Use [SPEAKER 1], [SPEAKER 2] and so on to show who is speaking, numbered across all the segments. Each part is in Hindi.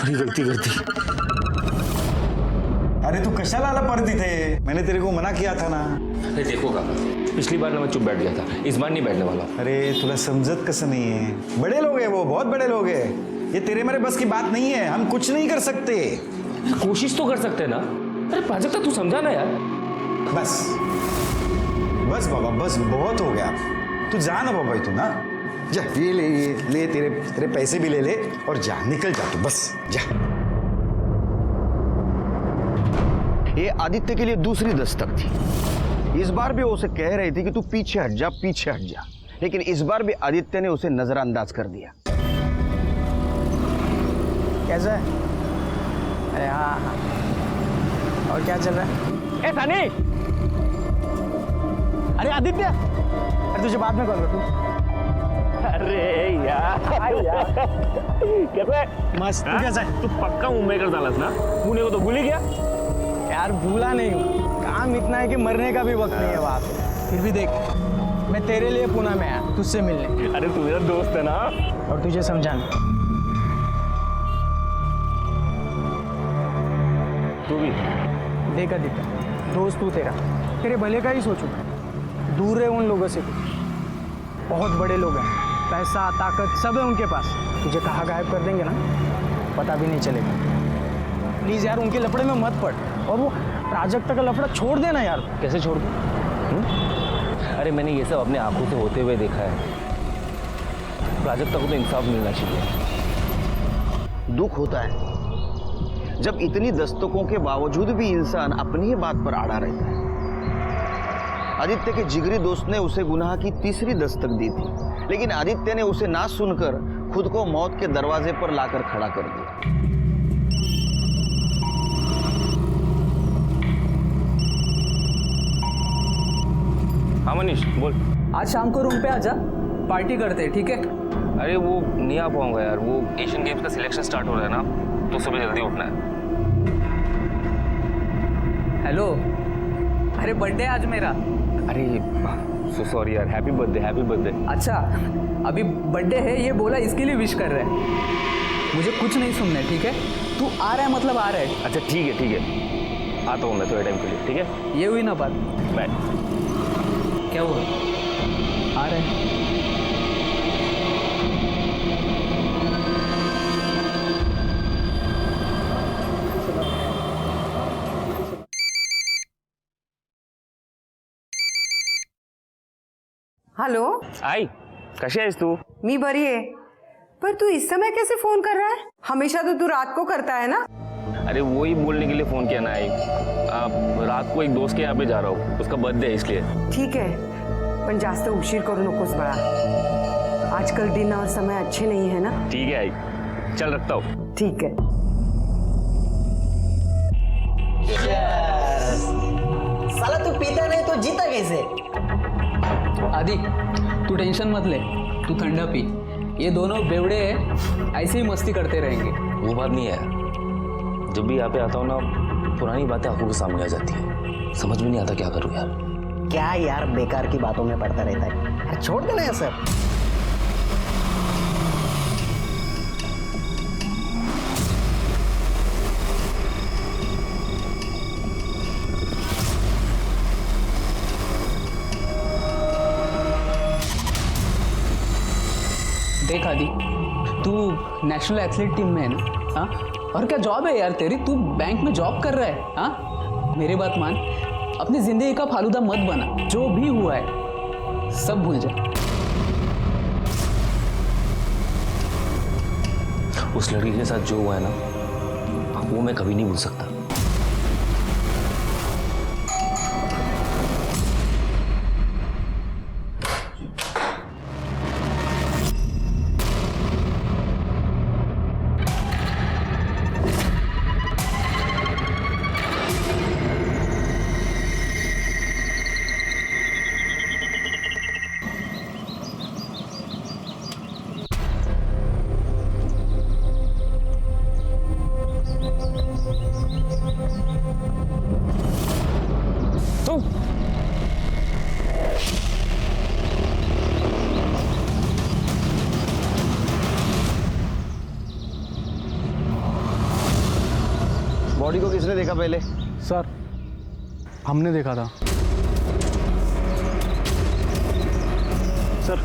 [SPEAKER 1] बड़ी गलती कर दी।
[SPEAKER 2] अरे तू कशाला आला परत इथे? मैंने तेरे को मना किया था ना।
[SPEAKER 1] अरे देखो काका, पिछली बार ना मैं चुप बैठ गया था, इस बार नहीं बैठने वाला।
[SPEAKER 2] अरे तुला समझत कसं नहीं है? बड़े लोग हैं वो, बहुत बड़े लोग हैं। ये तेरे मेरे बस की बात नहीं है, हम कुछ नहीं कर सकते।
[SPEAKER 1] कोशिश तो कर सकते हैं ना। अरे प्राजक्ता तू समझा ना यार।
[SPEAKER 2] बस बस बाबा, बस बहुत हो गया। तू जा ना बाबा, तू ना जा, ये ले तेरे पैसे भी ले ले और जा, निकल जा तू, बस जा।
[SPEAKER 3] ये आदित्य के लिए दूसरी दस्तक थी। इस बार भी वो उसे कह रही थी कि तू पीछे हट जा, पीछे हट जा, लेकिन इस बार भी आदित्य ने उसे नजरअंदाज कर दिया।
[SPEAKER 4] कैसा है? अरे हाँ हाँ, और क्या चल रहा है? ए सनी! अरे आदित्य! अरे तुझे बाद में कॉल कर तू।
[SPEAKER 1] अरे यार कैसे?
[SPEAKER 4] मस्त। तू कैसा है?
[SPEAKER 1] तू पक्का मुंबई कर डालस ना? पुणे को तो भूल ही गया।
[SPEAKER 4] यार भूला नहीं हूँ, काम इतना है कि मरने का भी वक्त नहीं है वहाँ पे। फिर भी देख, मैं तेरे लिए पुणे में आया तुझसे मिलने।
[SPEAKER 1] अरे तू मेरा दोस्त है ना।
[SPEAKER 4] और तुझे समझाना।
[SPEAKER 1] तू भी
[SPEAKER 4] देख आदित्य, दोस्त तू तेरे भले का ही सोचू। दूर रहे उन लोगों से। बहुत बड़े लोग हैं, पैसा ताकत सब है उनके पास। तुझे कहाँ गायब कर देंगे ना, पता भी नहीं चलेगा। प्लीज यार उनके लफड़े में मत पड़। और वो प्राजक्ता का लफड़ा छोड़ देना यार।
[SPEAKER 1] कैसे छोड़ दूं? अरे मैंने ये सब अपने आंखों से होते हुए देखा है। प्राजक्ता को तो इंसाफ मिलना चाहिए।
[SPEAKER 3] दुख होता है जब इतनी दस्तकों के बावजूद भी इंसान अपनी ही बात पर अड़ा रहता है। आदित्य के जिगरी दोस्त ने उसे गुनाह की तीसरी दस्तक दी थी, लेकिन आदित्य ने उसे ना सुनकर खुद को मौत के दरवाजे पर लाकर खड़ा कर दिया।
[SPEAKER 1] हाँ मनीष बोल।
[SPEAKER 5] आज शाम को रूम पे आजा, पार्टी करते हैं, ठीक है?
[SPEAKER 1] अरे वो नहीं आ पाऊंगा यार, वो एशियन गेम्स का सिलेक्शन स्टार्ट हो रहा है ना, तो सुबह जल्दी उठना है।
[SPEAKER 5] हेलो, अरे बर्थडे आज मेरा।
[SPEAKER 1] अरे सो सॉरी यार, हैप्पी बर्थडे, हैप्पी बर्थडे।
[SPEAKER 5] अच्छा, अभी बर्थडे है ये बोला इसके लिए विश कर रहे हैं। मुझे कुछ नहीं सुनना है, ठीक है? तू आ रहा है मतलब आ रहा है।
[SPEAKER 1] अच्छा ठीक है ठीक है, आता हूँ मैं थोड़े टाइम के लिए, ठीक है?
[SPEAKER 5] ये हुई ना बात।
[SPEAKER 1] बाय।
[SPEAKER 5] क्या हुआ? आ रहे हैं।
[SPEAKER 6] हॅलो,
[SPEAKER 1] आई कशी आहेस तू?
[SPEAKER 6] मी बरी आहे, पर तू इस समय कैसे फोन कर रहा है? हमेशा तो तू रात को करता है ना।
[SPEAKER 1] अरे वो ही बोलने के लिए फोन किया ना आई। रात को एक दोस्त के यहाँ पे जा रहा हूँ, उसका बर्थडे है इसलिए।
[SPEAKER 6] ठीक है, पण जास्त उशीर करू नकोस बाळा। आजकल दिन और समय अच्छे नहीं है ना।
[SPEAKER 1] ठीक है आई, चल रखता हूँ।
[SPEAKER 6] ठीक है।
[SPEAKER 7] साला तू पीता नहीं तो जीता कैसे?
[SPEAKER 5] आदि, तू टेंशन मत ले, तू ठंडा पी। ये दोनों बेवड़े हैं, ऐसे ही मस्ती करते रहेंगे।
[SPEAKER 1] वो बात नहीं है, जब भी यहाँ पे आता हूँ ना, पुरानी बातें आंखों के सामने आ जाती है। समझ में नहीं आता क्या करूँ यार।
[SPEAKER 7] क्या यार बेकार की बातों में पड़ता रहता है यार, छोड़ देना है सब।
[SPEAKER 5] देख आदि, तू नेशनल एथलीट टीम में है ना? हाँ, और क्या जॉब है यार तेरी? तू बैंक में जॉब कर रहा है। हाँ, मेरी बात मान, अपनी जिंदगी का फालूदा मत बना। जो भी हुआ है सब भूल जा।
[SPEAKER 1] उस लड़की के साथ जो हुआ है ना, वो मैं कभी नहीं भूल सकता।
[SPEAKER 3] किसने देखा पहले?
[SPEAKER 4] सर हमने देखा था। सर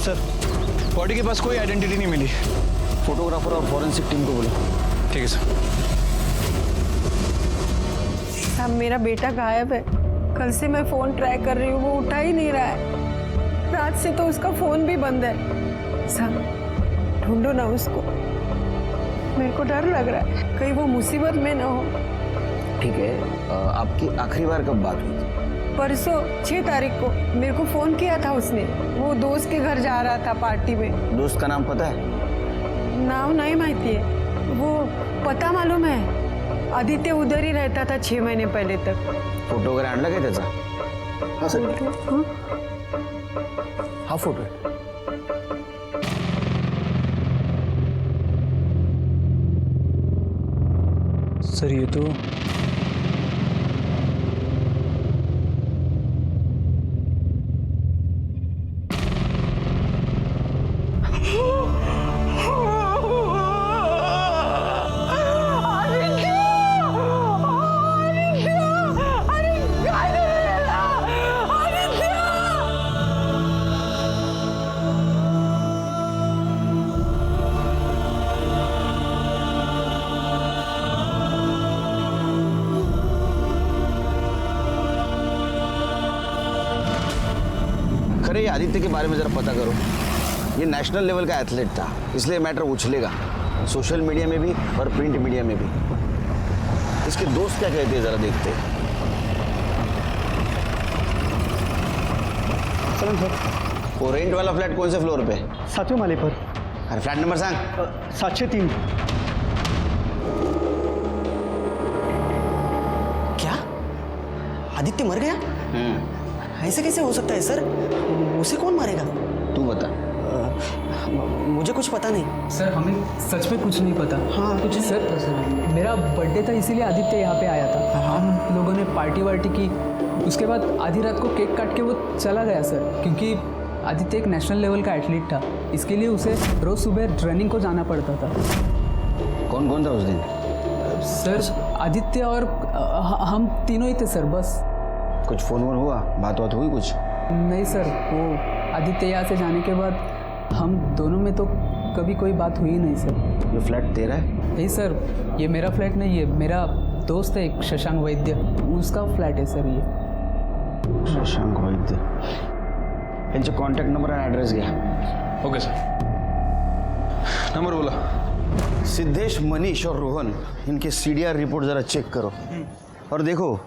[SPEAKER 8] सर बॉडी के पास कोई आइडेंटिटी नहीं मिली।
[SPEAKER 3] फोटोग्राफर और फॉरेंसिक टीम को बोलो।
[SPEAKER 8] ठीक है सर।
[SPEAKER 6] साहब मेरा बेटा गायब है। कल से मैं फ़ोन ट्राई कर रही हूँ, वो उठा ही नहीं रहा है। रात से तो उसका फ़ोन भी बंद है। साहब ढूंढो ना उसको, मेरे को डर लग रहा है कहीं वो मुसीबत में ना हो।
[SPEAKER 3] ठीक है, आपकी आखिरी बार कब बात हुई थी?
[SPEAKER 6] परसों 6 तारीख को मेरे को फ़ोन किया था उसने। वो दोस्त के घर जा रहा था पार्टी में।
[SPEAKER 3] दोस्त का नाम पता है?
[SPEAKER 6] नाम नहीं माहिती है, वो पता मालूम है। आदित्य उधर ही रहता था 6 महीने पहले तक।
[SPEAKER 3] फोटो वगैरह आणला काय त्याचा?
[SPEAKER 6] हाँ सर।
[SPEAKER 4] हा फोटो है। सर ये तो
[SPEAKER 3] खरे ये आदित्य के बारे में जरा पता करो। ये नेशनल लेवल का एथलीट था, इसलिए मैटर उछलेगा सोशल मीडिया में भी और प्रिंट मीडिया में भी। इसके दोस्त क्या कहते हैं जरा देखते हैं। वो रेंट वाला फ्लैट कौन से फ्लोर पे?
[SPEAKER 4] 7वें माले पर।
[SPEAKER 3] अरे फ्लैट नंबर सांग।
[SPEAKER 4] 703।
[SPEAKER 7] क्या आदित्य मर गया? ऐसे कैसे हो सकता है सर? उसे कौन मारेगा?
[SPEAKER 3] तू बता।
[SPEAKER 7] मुझे कुछ पता नहीं
[SPEAKER 5] सर हमें सच में कुछ नहीं पता।
[SPEAKER 7] हाँ, कुछ नहीं
[SPEAKER 5] सर
[SPEAKER 7] पता सर।
[SPEAKER 5] मेरा बर्थडे था इसीलिए आदित्य यहाँ पे आया था। हम लोगों ने पार्टी वार्टी की, उसके बाद आधी रात को केक काट के वो चला गया सर। क्योंकि आदित्य एक नेशनल लेवल का एथलीट था, इसके लिए उसे रोज़ सुबह ट्रेनिंग को जाना पड़ता था।
[SPEAKER 3] कौन कौन था उस दिन?
[SPEAKER 5] सर आदित्य और हम तीनों ही थे सर, बस।
[SPEAKER 3] कुछ फोन वोन हुआ, बात बात हुई कुछ?
[SPEAKER 5] नहीं सर, वो आदित्य यहाँ से जाने के बाद हम दोनों में तो कभी कोई बात हुई नहीं सर।
[SPEAKER 3] ये फ्लैट तेरा है?
[SPEAKER 5] नहीं सर, ये मेरा फ्लैट नहीं है, मेरा दोस्त है एक शशांक वैद्य, उसका फ्लैट है सर ये।
[SPEAKER 3] शशांक वैद्य, इनसे कॉन्टैक्ट नंबर और एड्रेस घ्या।
[SPEAKER 8] ओके सर, नंबर बोला।
[SPEAKER 3] सिद्धेश, मनीष और रोहन, इनके CDR रिपोर्ट जरा चेक करो और देखो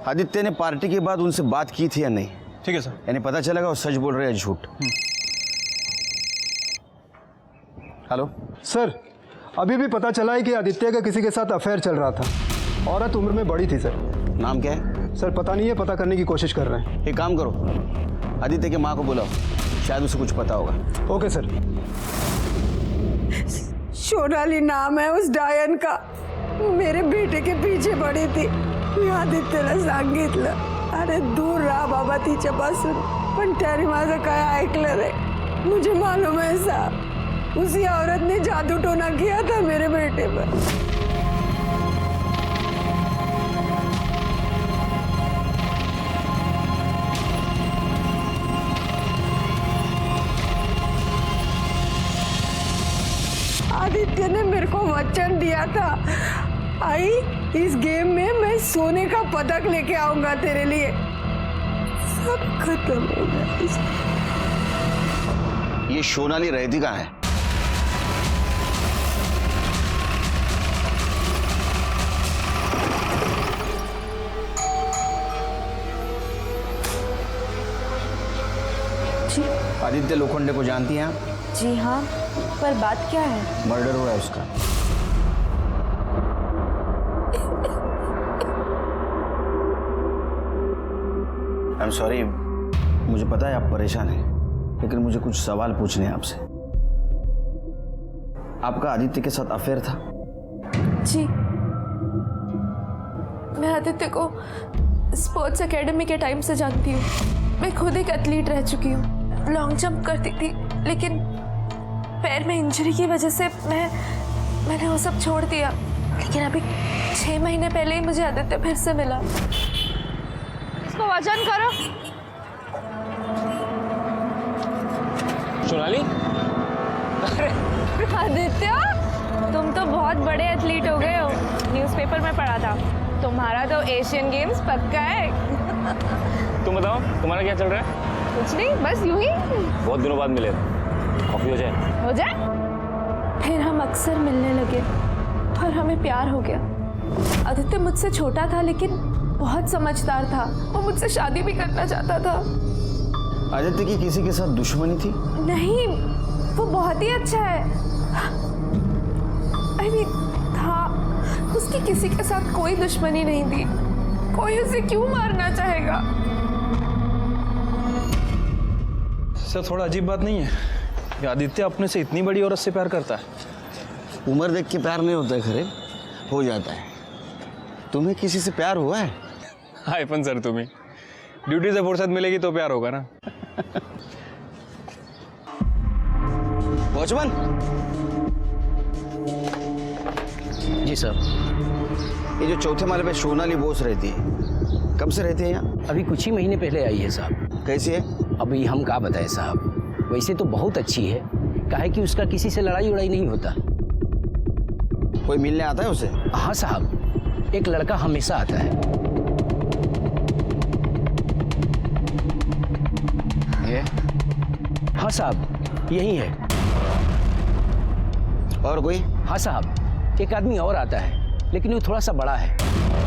[SPEAKER 3] आदित्य ने पार्टी के बाद उनसे बात की थी या नहीं।
[SPEAKER 8] ठीक है सर।
[SPEAKER 3] यानी पता चलेगा वो सच बोल रहे हैं या झूठ। हेलो
[SPEAKER 9] सर, अभी भी पता चला है कि आदित्य का किसी के साथ अफेयर चल रहा था। औरत उम्र में बड़ी थी सर।
[SPEAKER 3] नाम क्या है?
[SPEAKER 9] सर पता नहीं है, पता करने की कोशिश कर रहे हैं।
[SPEAKER 3] एक काम करो, आदित्य की माँ को बुलाओ, शायद उसे कुछ पता होगा।
[SPEAKER 9] Okay sir.
[SPEAKER 6] सोनाली नाम है उस डायन का। मेरे बेटे के पीछे पड़ी थी। मी आदित्यला सांगितलं, अरे दूर रहा बाबा तिच्यापासून, पण त्याने माझं काय ऐकलं नाही। मुझे मालूम है साहब, उसी औरत ने जादू टोना किया था मेरे बेटे पर। आदित्य ने मेरे को वचन दिया था, आई इस गेम में मैं सोने का पदक लेके आऊंगा तेरे लिए। सब खत्म हो गया।
[SPEAKER 3] ये सोनाली रहती कहाँ है?
[SPEAKER 10] जी
[SPEAKER 3] आदित्य लोखंडे को जानती हैं आप?
[SPEAKER 10] जी हाँ, पर बात क्या है?
[SPEAKER 3] मर्डर हुआ है उसका। आई एम सॉरी, मुझे पता है आप परेशान हैं, लेकिन मुझे कुछ सवाल पूछने हैं आपसे। आपका आदित्य के साथ अफेयर था?
[SPEAKER 10] जी, मैं आदित्य को स्पोर्ट्स एकेडमी के टाइम से जानती हूँ। मैं खुद एक एथलीट रह चुकी हूँ। लॉन्ग जंप करती थी, लेकिन पैर में इंजरी की वजह से मैंने वो सब छोड़ दिया। लेकिन अभी 6 महीने पहले ही मुझे आदित्य फिर से मिला। इसको वजन करो।
[SPEAKER 1] सोनाली,
[SPEAKER 10] आदित्य, तुम तो बहुत बड़े एथलीट हो गए हो। न्यूज़पेपर में पढ़ा था तुम्हारा तो एशियन गेम्स पक्का है।
[SPEAKER 1] तुम बताओ तुम्हारा क्या चल रहा है?
[SPEAKER 10] कुछ नहीं, बस यूं ही।
[SPEAKER 1] बहुत दिनों बाद मिले, कॉफी हो जाए?
[SPEAKER 10] हो जाए। फिर हम अक्सर मिलने लगे और हमें प्यार हो गया। आदित्य मुझसे छोटा था लेकिन बहुत समझदार था। वो मुझसे शादी भी करना चाहता था।
[SPEAKER 3] आदित्य की किसी के साथ दुश्मनी थी?
[SPEAKER 10] नहीं, वो बहुत ही अच्छा है। I mean, था। उसकी किसी के साथ कोई दुश्मनी नहीं थी। कोई उसे क्यों मारना चाहेगा?
[SPEAKER 8] सर थोड़ा अजीब बात नहीं है कि आदित्य अपने से इतनी बड़ी औरत से प्यार करता है?
[SPEAKER 3] उम्र देख के प्यार नहीं होता है खरे, हो जाता है। तुम्हें किसी से प्यार हुआ है?
[SPEAKER 8] हाय पण सर, तुम्ही ड्यूटी से फुर्सत मिलेगी तो प्यार होगा ना।
[SPEAKER 3] वॉचमैन
[SPEAKER 11] जी सर।
[SPEAKER 3] ये जो चौथे माले पे सोनाली बोस रहती है, कब से रहती है यहाँ?
[SPEAKER 11] अभी कुछ ही महीने पहले आई है साहब।
[SPEAKER 3] कैसी है?
[SPEAKER 11] अभी हम क्या बताएं साहब, वैसे तो बहुत अच्छी है। काहे कि उसका किसी से लड़ाई उड़ाई नहीं होता।
[SPEAKER 3] कोई मिलने आता है उसे?
[SPEAKER 11] हाँ साहब, एक लड़का हमेशा आता है।
[SPEAKER 3] ये?
[SPEAKER 11] हाँ साहब, यही है।
[SPEAKER 3] और कोई?
[SPEAKER 11] हाँ साहब, एक आदमी और आता है, लेकिन वो थोड़ा सा बड़ा है।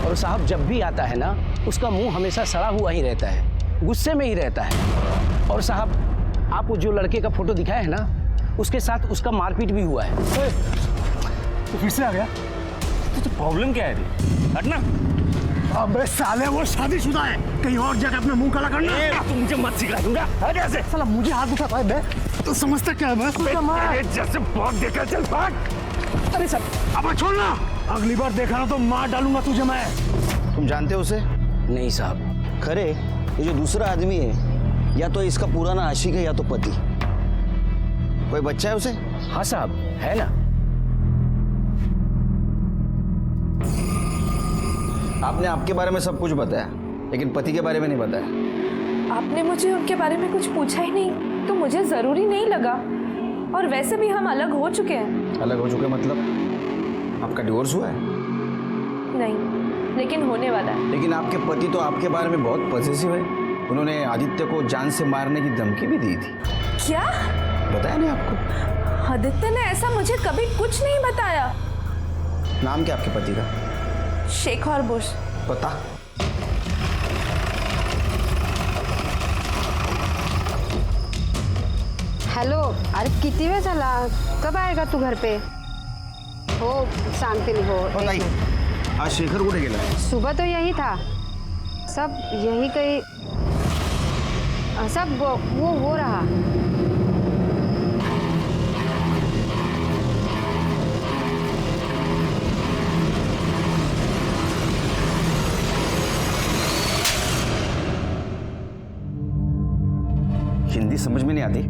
[SPEAKER 11] और साहब जब भी आता है ना, उसका मुंह हमेशा सड़ा हुआ ही रहता है, गुस्से में ही रहता है। और साहब आपको जो लड़के का फोटो दिखाया है ना, उसके साथ उसका मारपीट भी हुआ है।
[SPEAKER 9] तो फिर से आ गया?
[SPEAKER 1] तो प्रॉब्लम क्या है? हटना।
[SPEAKER 9] अबे साले, वो शादीशुदा है, कहीं और जगह अपना मुंह काला करना।
[SPEAKER 1] तुम मुझे मत सिखा दूंगा। हट ऐसे।
[SPEAKER 9] साला मुझे हाथ उठाता है बे, तो समझता क्या है मैं?
[SPEAKER 1] तेरे जैसे बहुत देखा, चल भाग।
[SPEAKER 9] अरे सर, अब छोड़ना, अगली बार देखा ना तो मार डालूंगा तुझे मैं।
[SPEAKER 3] तुम जानते हो उसे?
[SPEAKER 11] नहीं साहब।
[SPEAKER 3] खरे, ये जो दूसरा आदमी है, या तो इसका पुराना आशिक है या तो पति। कोई बच्चा है उसे?
[SPEAKER 11] हाँ साहब, है ना।
[SPEAKER 3] आपने आपके बारे में सब कुछ बताया, लेकिन पति के बारे में नहीं बताया।
[SPEAKER 10] आपने मुझे उनके बारे में कुछ पूछा ही नहीं, तो मुझे जरूरी नहीं लगा। और वैसे भी हम अलग हो चुके हैं।
[SPEAKER 3] अलग हो चुके मतलब? आपका डिवोर्स हुआ है?
[SPEAKER 10] नहीं, लेकिन होने वाला है।
[SPEAKER 3] लेकिन आपके पति तो आपके बारे में बहुत पॉजिटिव है। उन्होंने आदित्य को जान से मारने की धमकी भी दी थी।
[SPEAKER 10] क्या?
[SPEAKER 3] बताया नहीं आपको?
[SPEAKER 10] आदित्य ने ऐसा मुझे कभी कुछ नहीं बताया।
[SPEAKER 3] नाम क्या आपके पति का?
[SPEAKER 10] शेखर बुश।
[SPEAKER 3] पता?
[SPEAKER 12] हॅलो, अरे किती वेळ झाला? कब आएगा तू घर पे? हो सांगते मी। हो
[SPEAKER 3] नहीं, आज शेखर कुठे गेला?
[SPEAKER 12] सुबह तो यही था, सब यही कहीं सब वो हो रहा।
[SPEAKER 3] हिंदी समझ में नहीं आती,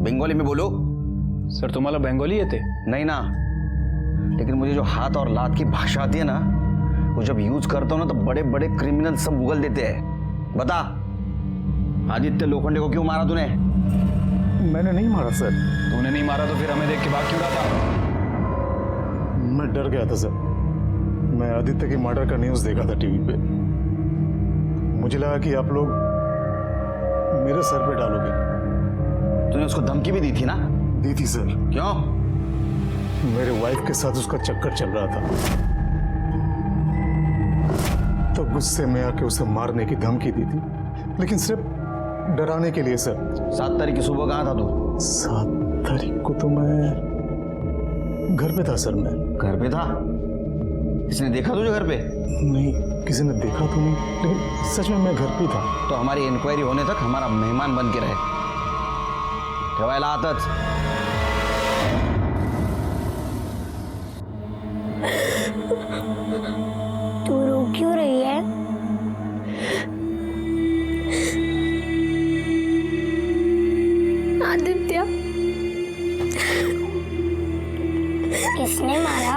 [SPEAKER 3] बंगाली में बोलो।
[SPEAKER 8] सर तुम्हाला बंगाली येते?
[SPEAKER 3] नहीं ना, लेकिन मुझे जो हाथ और लात की भाषा आती है ना, वो जब यूज करता हूँ ना, तो बड़े बड़े क्रिमिनल सब उगल देते हैं। बता, आदित्य लोखंडे को क्यों मारा तूने?
[SPEAKER 9] मैंने नहीं मारा सर।
[SPEAKER 8] तूने नहीं मारा तो फिर हमें देख के भाग क्यों रहा था?
[SPEAKER 9] मैं डर गया था सर। मैं आदित्य के मर्डर का न्यूज़ देखा था टीवी पे। मुझे लगा कि आप लोग मेरे सर पे डालोगे।
[SPEAKER 3] तूने उसको धमकी भी दी थी ना?
[SPEAKER 9] दी थी सर।
[SPEAKER 3] क्यों?
[SPEAKER 9] मेरे वाइफ के साथ उसका चक्कर चल रहा था, तो गुस्से में आके उसे मारने की धमकी दी थी, लेकिन सिर्फ डराने के लिए सर।
[SPEAKER 3] 7 तारीख की सुबह कहाँ था तू?
[SPEAKER 9] 7 तारीख को तो मैं घर पे था सर। मैं
[SPEAKER 3] घर पे था? किसने देखा तुझे घर पे?
[SPEAKER 9] नहीं, किसी ने देखा तो नहीं, लेकिन सच में मैं घर पे था।
[SPEAKER 3] तो हमारी इंक्वायरी होने तक हमारा मेहमान बन के रहे। ठेवायला आताच।
[SPEAKER 13] तू रो क्यों रही है? किसने मारा?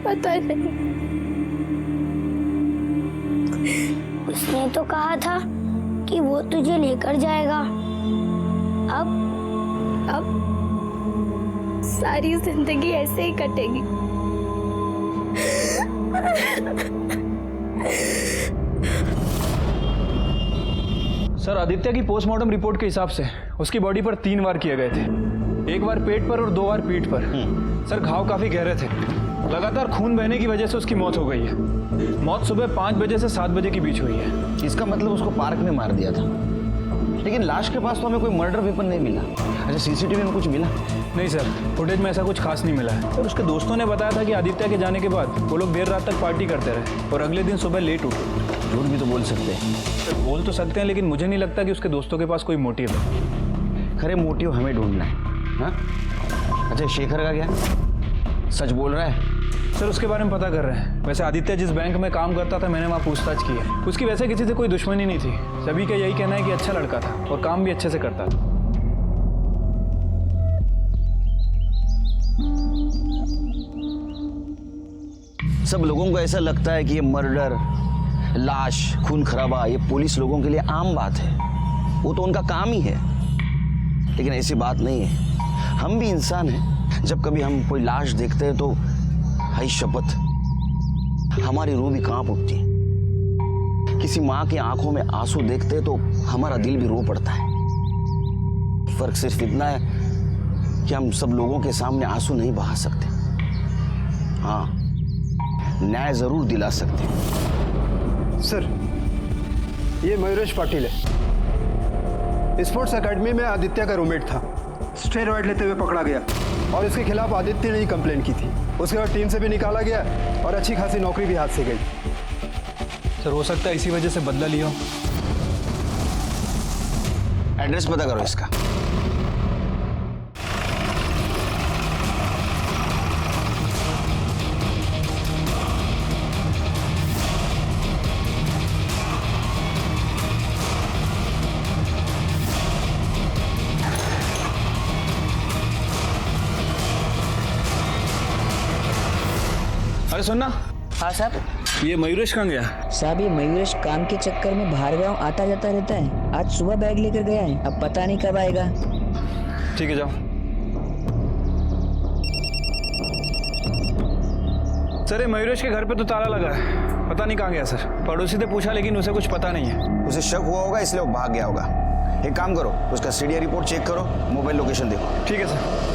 [SPEAKER 10] पता नहीं।
[SPEAKER 13] उसने तो कहा था कि वो तुझे लेकर जाएगा। अब
[SPEAKER 10] सारी जिंदगी ऐसे ही कटेगी।
[SPEAKER 8] सर, आदित्य की पोस्टमार्टम रिपोर्ट के हिसाब से उसकी बॉडी पर 3 वार किए गए थे। 1 बार पेट पर और 2 बार पीठ पर। सर, घाव काफी गहरे थे। लगातार खून बहने की वजह से उसकी मौत हो गई है। मौत सुबह 5 बजे से 7 बजे के बीच हुई है।
[SPEAKER 3] इसका मतलब उसको पार्क में मार दिया था, लेकिन लाश के पास तो हमें कोई मर्डर वेपन नहीं मिला। अच्छा, सीसीटीवी में कुछ मिला?
[SPEAKER 8] नहीं सर, फुटेज में ऐसा कुछ खास नहीं मिला है। सर, उसके दोस्तों ने बताया था कि आदित्य के जाने के बाद वो लोग देर रात तक पार्टी करते रहे और अगले दिन सुबह लेट उठे।
[SPEAKER 3] झूठ भी तो बोल सकते हैं।
[SPEAKER 8] सर, बोल तो सकते हैं, लेकिन मुझे नहीं लगता कि उसके दोस्तों के पास कोई मोटिव है।
[SPEAKER 3] खरे मोटिव हमें ढूंढना है। हाँ? अच्छा, शेखर का क्या? सच बोल रहा है?
[SPEAKER 8] सर, उसके बारे में पता कर रहे हैं। वैसे आदित्य जिस बैंक में काम करता था, मैंने वहाँ पूछताछ की है। उसकी वैसे किसी से कोई दुश्मनी नहीं थी। सभी का यही कहना है कि अच्छा लड़का था और काम भी अच्छे से करता था।
[SPEAKER 3] सब लोगों को ऐसा लगता है कि ये मर्डर, लाश, खून खराबा ये पुलिस लोगों के लिए आम बात है। वो तो उनका काम ही है। लेकिन ऐसी बात नहीं है। हम भी इंसान हैं। जब कभी हम कोई लाश देखते हैं तो हाय शपथ, हमारी रूह भी कांप उठती है। किसी माँ की आंखों में आंसू देखते हैं तो हमारा दिल भी रो पड़ता है। फर्क सिर्फ इतना है कि हम सब लोगों के सामने आंसू नहीं बहा सकते। हाँ, न्याय जरूर दिला सकते हैं।
[SPEAKER 14] सर, ये मयूरेश पाटिल है। स्पोर्ट्स एकेडमी में आदित्य का रूममेट था। स्टेरॉइड लेते हुए पकड़ा गया और इसके खिलाफ आदित्य ने ही कंप्लेंट की थी। उसके बाद टीम से भी निकाला गया और अच्छी खासी नौकरी भी हाथ से गई।
[SPEAKER 8] सर, हो सकता है इसी वजह से बदला लिया हो।
[SPEAKER 3] एड्रेस पता करो इसका।
[SPEAKER 8] अरे सुनना।
[SPEAKER 11] हाँ साहब।
[SPEAKER 8] ये मयूरेश कहाँ गया?
[SPEAKER 15] साहब, ये मयूरेश काम के चक्कर में बाहर गाँव आता जाता रहता है। आज सुबह बैग लेकर गया है, अब पता नहीं कब आएगा।
[SPEAKER 8] ठीक है, जाओ। सर, ये मयूरेश के घर पे तो ताला लगा है, पता नहीं कहाँ गया सर। पड़ोसी से पूछा लेकिन उसे कुछ पता नहीं है।
[SPEAKER 3] उसे शक हुआ होगा इसलिए वो भाग गया होगा। एक काम करो, उसका सीडीआर रिपोर्ट चेक करो, मोबाइल लोकेशन देखो।
[SPEAKER 8] ठीक है सर।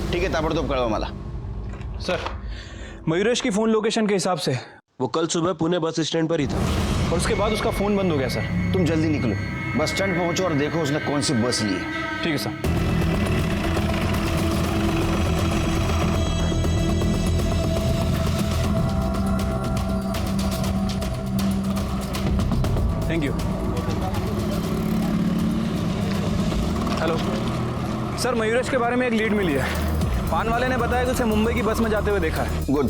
[SPEAKER 3] ठीक है, ताबड़तोब कळवा मला।
[SPEAKER 8] सर, मयूरेश की फोन लोकेशन के हिसाब से
[SPEAKER 1] वो कल सुबह पुणे बस स्टैंड पर ही था
[SPEAKER 8] और उसके बाद उसका फोन बंद हो गया सर।
[SPEAKER 3] तुम जल्दी निकलो, बस स्टैंड पहुंचो और देखो उसने कौन सी बस ली है।
[SPEAKER 8] ठीक है sir. Thank you. Hello sir, Mayuresh के बारे में एक लीड मिली है। पान वाले ने बताया कि उसे मुंबई की बस में जाते हुए देखा है।
[SPEAKER 3] गुड,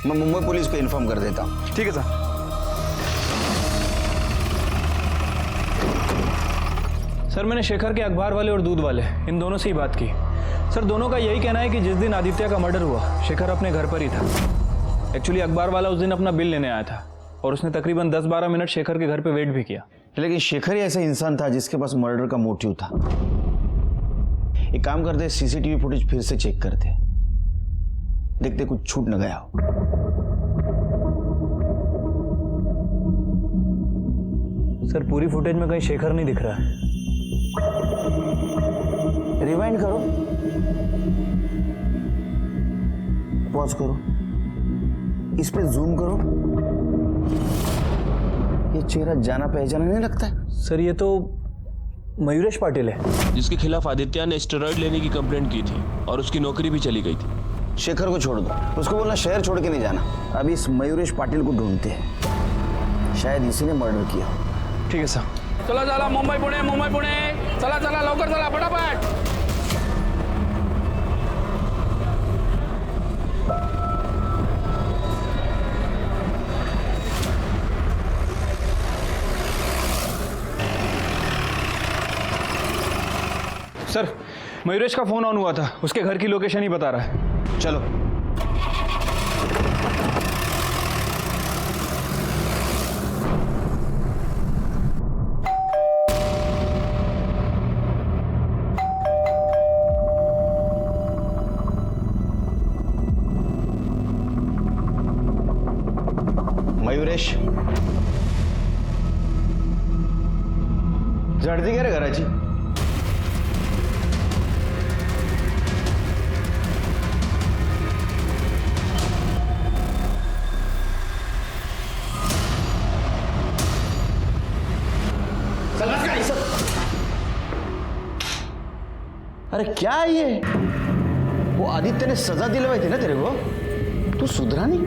[SPEAKER 3] मैं मुंबई पुलिस को इन्फॉर्म कर देता हूँ।
[SPEAKER 8] ठीक है सर। सर, मैंने शेखर के अखबार वाले और दूध वाले इन दोनों से ही बात की। सर, दोनों का यही कहना है कि जिस दिन आदित्य का मर्डर हुआ, शेखर अपने घर पर ही था। एक्चुअली अखबार वाला उस दिन अपना बिल लेने आया था और उसने तकरीबन 10-12 मिनट शेखर के घर पे वेट भी किया।
[SPEAKER 3] लेकिन शेखर ही ऐसा इंसान था जिसके पास मर्डर का मोटिव था। एक काम करते, सीसीटीवी फुटेज फिर से चेक करते, देखते कुछ छूट न गया हो।
[SPEAKER 8] सर, पूरी फुटेज में कहीं शेखर नहीं दिख रहा है।
[SPEAKER 3] रिवाइंड करो, पॉज करो, इस पे जूम करो। ये चेहरा जाना पहचाना नहीं लगता है?
[SPEAKER 8] सर, ये तो मयूरेश पाटिल है
[SPEAKER 1] जिसके खिलाफ आदित्य ने स्टेरॉइड लेने की कंप्लेंट की थी और उसकी नौकरी भी चली गई थी।
[SPEAKER 3] शेखर को छोड़ दो, उसको बोलना शहर छोड़ के नहीं जाना। अभी इस मयूरेश पाटिल को ढूंढते हैं, शायद इसी ने मर्डर किया।
[SPEAKER 8] ठीक है सर।
[SPEAKER 11] चला चला, मुंबई पुणे, मुंबई पुणे, चला चला, लवकर चला, फटाफट।
[SPEAKER 8] सर मयूरेश का फोन ऑन हुआ था, उसके घर की लोकेशन ही बता रहा है।
[SPEAKER 3] चलो। मयुरेश झडती का रे घराची? अरे क्या है ये? वो आदित्य ने सजा दिलवाई थी ना तेरे को, तू सुधरा नहीं?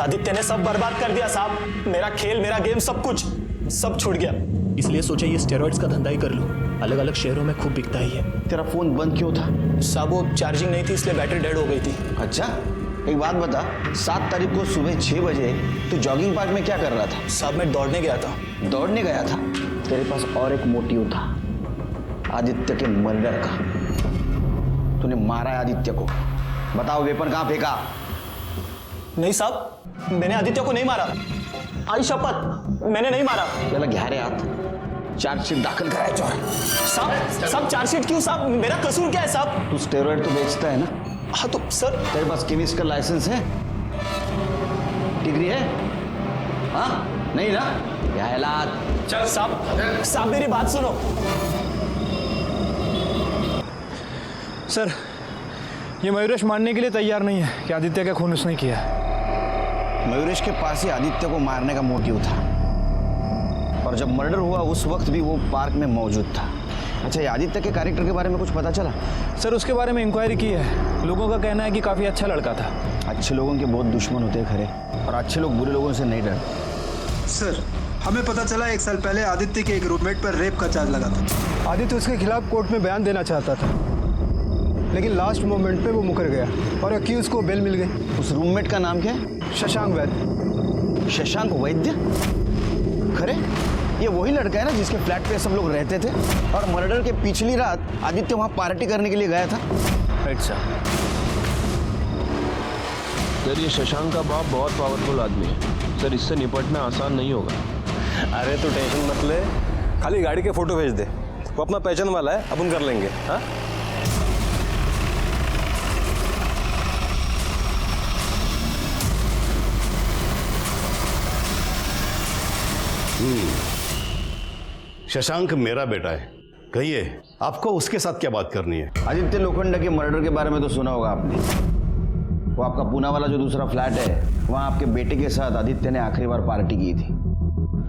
[SPEAKER 7] आदित्य ने सब बर्बाद कर दिया साहब, मेरा खेल, मेरा गेम, सब कुछ सब छूट गया। इसलिए सोचा ये स्टेरॉइड्स का धंधा ही कर लूं, अलग अलग शहरों में खूब बिकता ही है।
[SPEAKER 3] तेरा फोन बंद क्यों था?
[SPEAKER 7] साहब वो चार्जिंग नहीं थी इसलिए बैटरी डेड हो गई थी।
[SPEAKER 3] अच्छा, एक बात बता, 7 तारीख को सुबह 6 बजे तू जॉगिंग पार्क में क्या कर रहा था?
[SPEAKER 7] साहब मैं दौड़ने गया था।
[SPEAKER 3] दौड़ने गया था? तेरे पास और एक मोटिव था, आदित्य के मर्डर का। तूने मारा है आदित्य को, बताओ वेपन कहाँ फेंका?
[SPEAKER 7] नहीं साहब, मैंने आदित्य को नहीं मारा, आई शपथ मैंने नहीं मारा।
[SPEAKER 3] चला घ्या रे हाथ, चार्जशीट दाखल करायचो आहे।
[SPEAKER 7] साहब चार्जशीट क्यों साहब, मेरा कसूर क्या है साहब?
[SPEAKER 3] तू स्टेरॉइड तो बेचता है ना?
[SPEAKER 7] हाँ तो सर
[SPEAKER 3] तेरे पास केमिस्ट का लाइसेंस है, डिग्री है? हाँ नहीं ना?
[SPEAKER 7] चल साहब मेरी बात सुनो।
[SPEAKER 8] सर ये मयूरेश मानने के लिए तैयार नहीं है कि आदित्य का खून उसने किया है।
[SPEAKER 3] मयूरेश के पास ही आदित्य को मारने का मोटिव था, और जब मर्डर हुआ उस वक्त भी वो पार्क में मौजूद था। अच्छा, ये आदित्य के कैरेक्टर के बारे में कुछ पता चला?
[SPEAKER 8] सर उसके बारे में इंक्वायरी की है, लोगों का कहना है कि काफ़ी अच्छा लड़का था।
[SPEAKER 3] अच्छे लोगों के बहुत दुश्मन होते हैं खरे, और अच्छे लोग बुरे लोगों से नहीं डरते।
[SPEAKER 14] सर हमें पता चला 1 साल पहले आदित्य के एक रूममेट पर रेप का चार्ज लगा था। आदित्य उसके खिलाफ कोर्ट में बयान देना चाहता था, लेकिन लास्ट मोमेंट पे वो मुकर गया और अक्यूज को बेल मिल गई।
[SPEAKER 3] उस रूममेट का नाम क्या है?
[SPEAKER 14] शशांक वैद्य।
[SPEAKER 3] शशांक वैद्य? खरे ये वही लड़का है ना जिसके फ्लैट पे सब लोग रहते थे, और मर्डर के पिछली रात आदित्य वहां पार्टी करने के लिए गया था।
[SPEAKER 1] अच्छा सर, ये शशांक का बाप बहुत पावरफुल आदमी है सर, इससे निपटना आसान नहीं होगा।
[SPEAKER 16] अरे तो टेंशन मत ले, खाली गाड़ी के फोटो भेज दे, वो अपना पहचान वाला है, अपन कर लेंगे। हाँ
[SPEAKER 9] शशांक मेरा बेटा है, कहिए आपको उसके साथ क्या बात करनी है?
[SPEAKER 3] आदित्य लोखंडा के मर्डर के बारे में तो सुना होगा आपने। वो आपका पूना वाला जो दूसरा फ्लैट है, वहाँ आपके बेटे के साथ आदित्य ने आखिरी बार पार्टी की थी।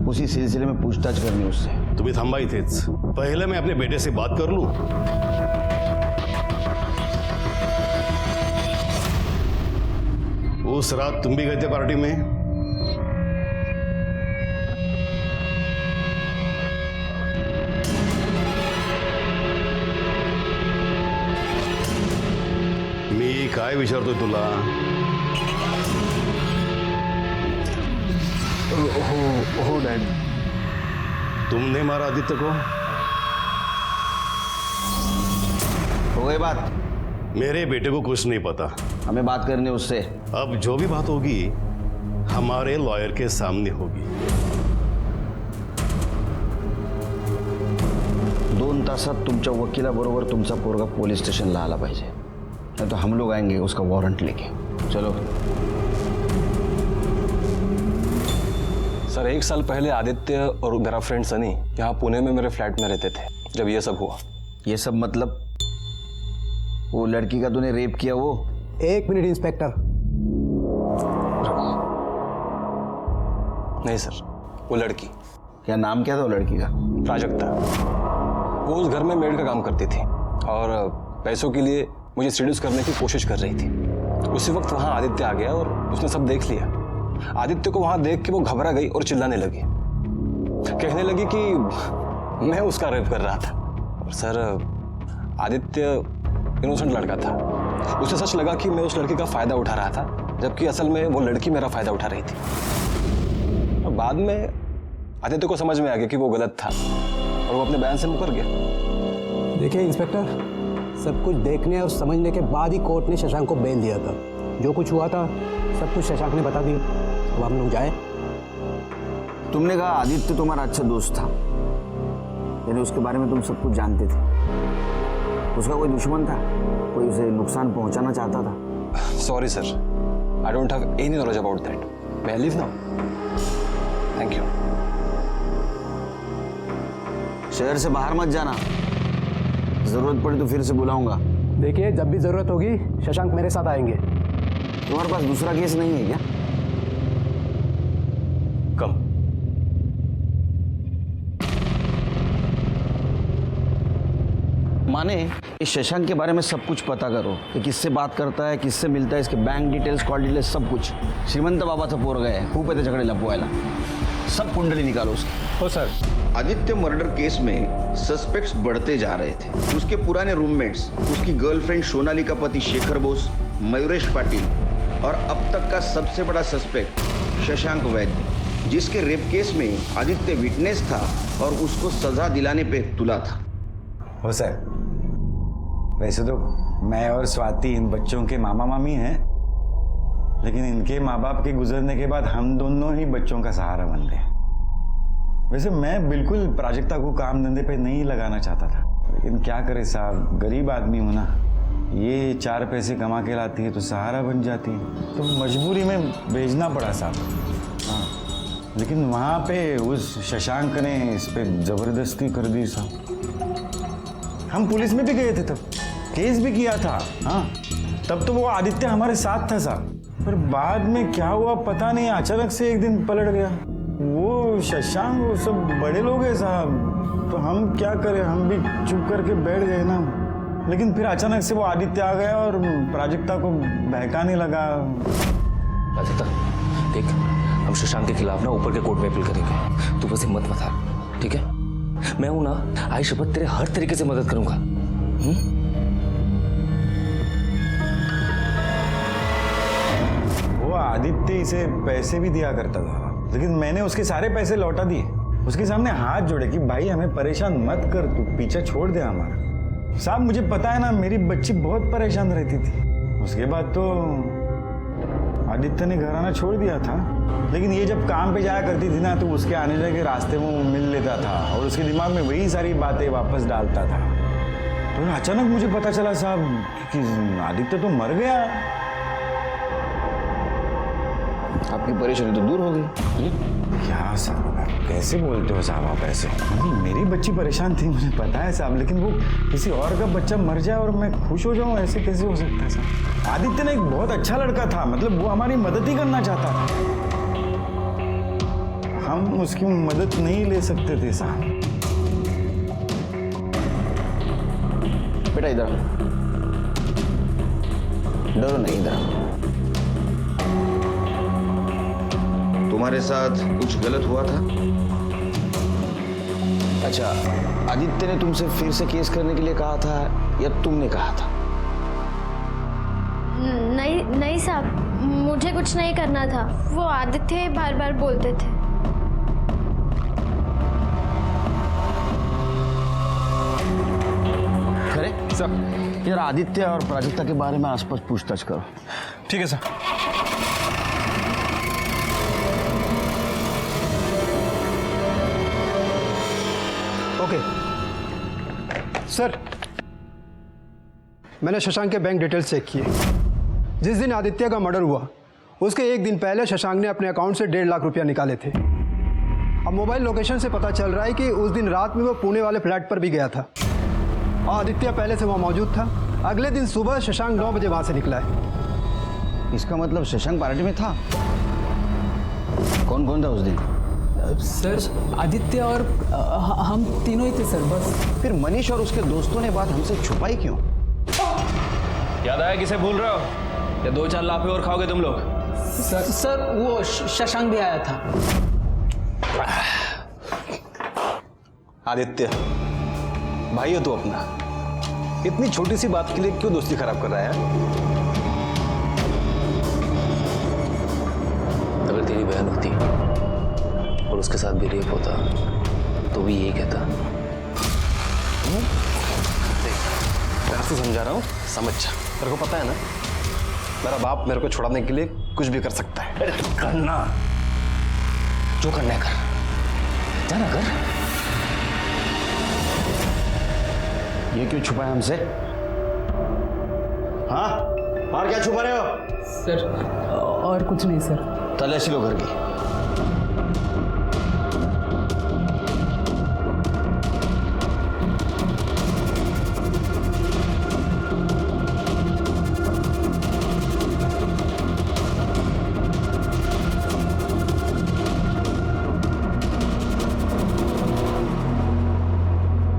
[SPEAKER 3] उसी सिलसिले में पूछताछ करनी उससे।
[SPEAKER 9] तुम्ही थांबा इथेच, पहले मैं अपने बेटे से बात कर लूं। उस रात तुम भी गए थे पार्टी में? मी काय विचारतोय तुला?
[SPEAKER 14] हो डैड।
[SPEAKER 9] तुमने मारा आदित्य को?
[SPEAKER 3] हो गई बात?
[SPEAKER 9] मेरे बेटे को कुछ नहीं पता,
[SPEAKER 3] हमें बात करनी उससे।
[SPEAKER 9] अब जो भी बात होगी हमारे लॉयर के सामने होगी।
[SPEAKER 3] 2 तासात तुमच्या वकिलाबरोबर तुमचा पोरगा पोलीस स्टेशनला आला पाहिजे, नहीं तो हम लोग आएंगे उसका वारंट लेके। चलो।
[SPEAKER 16] सर 1 साल पहले आदित्य और मेरा फ्रेंड सनी यहाँ पुणे में मेरे फ्लैट में रहते थे जब ये सब हुआ।
[SPEAKER 3] ये सब मतलब? वो लड़की का तूने रेप किया वो?
[SPEAKER 14] 1 मिनट इंस्पेक्टर।
[SPEAKER 16] नहीं सर, वो लड़की।
[SPEAKER 3] क्या नाम क्या था वो लड़की का?
[SPEAKER 16] प्राजक्ता। वो उस घर में मेड का काम करती थी और पैसों के लिए मुझे सीड्यूस करने की कोशिश कर रही थी। उसी वक्त वहाँ आदित्य आ गया और उसने सब देख लिया। आदित्य को वहाँ देख के वो घबरा गई और चिल्लाने लगी, कहने लगी कि मैं उसका रेप कर रहा था। और सर आदित्य इनोसेंट लड़का था, उसे सच लगा कि मैं उस लड़की का फायदा उठा रहा था, जबकि असल में वो लड़की मेरा फायदा उठा रही थी। और बाद में आदित्य को समझ में आ गया कि वो गलत था और वो अपने बयान से मुकर गया।
[SPEAKER 14] देखिए इंस्पेक्टर,
[SPEAKER 11] सब कुछ देखने और समझने के बाद ही कोर्ट ने शशांक को बेल दिया था। जो कुछ हुआ था सब कुछ शशांक ने बता दिया। अब हम लोग जाए।
[SPEAKER 3] तुमने कहा आदित्य तुम्हारा अच्छा दोस्त था, यानी उसके बारे में तुम सब कुछ जानते थे। उसका कोई दुश्मन था, कोई उसे नुकसान पहुंचाना चाहता था?
[SPEAKER 16] Sorry sir, I don't have any knowledge about that. मैं लीव नाउ। Thank you.
[SPEAKER 3] शहर से बाहर मत जाना, जरूरत पड़ी तो फिर से बुलाऊंगा।
[SPEAKER 11] देखिए, जब भी जरूरत होगी शशांक मेरे साथ आएंगे।
[SPEAKER 3] तुम्हारे पास दूसरा केस नहीं है क्या?
[SPEAKER 16] कम।
[SPEAKER 3] माने इस शशांक के बारे में सब कुछ पता करो कि किससे बात करता है, किससे मिलता है, इसके बैंक डिटेल्स, कॉल डिटेल्स, सब कुछ। श्रीमंत बाबाचं पोरग आहे, खूप येते झगडे लपवायला। सब कुंडली निकालो उसकी।
[SPEAKER 8] हो सर।
[SPEAKER 3] आदित्य मर्डर केस में सस्पेक्ट्स बढ़ते जा रहे थे। उसके पुराने रूममेट्स, उसकी गर्लफ्रेंड सोनाली का पति शेखर बोस, मयूरेश पाटिल और अब तक का सबसे बड़ा सस्पेक्ट शशांक वैद्य, जिसके रेप केस में आदित्य विटनेस था और उसको सजा दिलाने पे तुला था।
[SPEAKER 2] हो सर, वैसे तो मैं और स्वाति इन बच्चों के मामा मामी हैं, लेकिन इनके माँ बाप के गुजरने के बाद हम दोनों ही बच्चों का सहारा बन गए। वैसे मैं बिल्कुल प्राजक्ता को काम धंधे पे नहीं लगाना चाहता था, लेकिन क्या करे साहब, गरीब आदमी हूं ना। ये 4 पैसे कमा के लाती है तो सहारा बन जाती है, तो मजबूरी में भेजना पड़ा साहब। हाँ, लेकिन वहाँ पे उस शशांक ने इस पे जबरदस्ती कर दी साहब। हम पुलिस में भी गए थे, तब केस भी किया था। हाँ, तब तो वो आदित्य हमारे साथ था साहब, पर बाद में क्या हुआ पता नहीं, अचानक से एक दिन पलट गया। वो शशांक, वो सब बड़े लोग हैं साहब, तो हम क्या करें, हम भी चुप करके बैठ गए ना। लेकिन फिर अचानक से वो आदित्य आ गया और प्राजक्ता को बहकाने लगा।
[SPEAKER 1] प्राजक्ता देख, हम शशांक के खिलाफ ना ऊपर के कोर्ट में अपील करेंगे। तू बस हिम्मत मत हार, ठीक है? मैं हूं ना, आई शपथ तेरे हर तरीके से मदद करूंगा।
[SPEAKER 2] वो आदित्य इसे पैसे भी दिया करता था, लेकिन मैंने उसके सारे पैसे लौटा दिए। उसके सामने हाथ जोड़े कि भाई हमें परेशान मत कर, तू पीछा छोड़ दे हमारा। साहब मुझे पता है ना, मेरी बच्ची बहुत परेशान रहती थी। उसके बाद तो आदित्य ने घर आना छोड़ दिया था, लेकिन ये जब काम पे जाया करती थी ना, तो उसके आने जाने के रास्ते में वो मिल लेता था और उसके दिमाग में वही सारी बातें वापस डालता था। तो अचानक मुझे पता चला साहब कि आदित्य तो मर गया।
[SPEAKER 3] आपकी परेशानी तो दूर हो गई।
[SPEAKER 2] क्या साहब, कैसे बोलते हो साहब आप ऐसे? मेरी बच्ची परेशान थी, मुझे पता है साहब, लेकिन वो किसी और का बच्चा मर जाए और मैं खुश हो जाऊं, ऐसे कैसे हो सकता है साहब? आदित्य ने एक बहुत अच्छा लड़का था, मतलब वो हमारी मदद ही करना चाहता था। हम उसकी मदद नहीं ले सकते थे साहब।
[SPEAKER 3] बेटा इधर डरो नहीं, इधर। तुम्हारे साथ कुछ गलत हुआ था? अच्छा, आदित्य ने तुमसे फिर से केस करने के लिए कहा था या तुमने कहा था?
[SPEAKER 13] नहीं साहब, मुझे कुछ नहीं करना था। वो आदित्य बार बार बोलते थे।
[SPEAKER 3] अरे सर, यार आदित्य और प्राजक्ता के बारे में आसपास पूछताछ करो।
[SPEAKER 8] ठीक है सर।
[SPEAKER 14] ओके सर, मैंने शशांक के बैंक डिटेल्स चेक किए। जिस दिन आदित्य का मर्डर हुआ उसके एक दिन पहले शशांक ने अपने अकाउंट से 1.5 लाख रुपया निकाले थे। अब मोबाइल लोकेशन से पता चल रहा है कि उस दिन रात में वो पुणे वाले फ्लैट पर भी गया था। आदित्य पहले से वहाँ मौजूद था। अगले दिन सुबह शशांक 9 बजे वहाँ से निकला है।
[SPEAKER 3] इसका मतलब शशांक पार्टी में था। कौन कौन था उस दिन?
[SPEAKER 5] सर आदित्य और हम तीनों ही थे सर, बस।
[SPEAKER 3] फिर मनीष और उसके दोस्तों ने बात हमसे छुपाई क्यों?
[SPEAKER 8] याद आया किसे भूल रहे हो, या 2-4 लाफे और खाओगे तुम लोग?
[SPEAKER 5] सर वो शशांक भी आया था।
[SPEAKER 16] आदित्य भाई हो तू अपना, इतनी छोटी सी बात के लिए क्यों दोस्ती खराब कर रहा है?
[SPEAKER 1] अगर तेरी बहन होती और उसके साथ भी रेप होता तो भी यही कहता।
[SPEAKER 16] प्यार से समझा रहा हूँ, समझ जा। तेरे को पता है ना, मेरा बाप मेरे को छुड़ाने के लिए कुछ भी कर सकता है।
[SPEAKER 1] अरे तू करना, जो करना है कर, जाना कर।
[SPEAKER 3] ये क्यों छुपाया हमसे? हाँ, और क्या छुपा रहे हो?
[SPEAKER 5] सर और कुछ नहीं सर।
[SPEAKER 3] तलाशी लो घर की।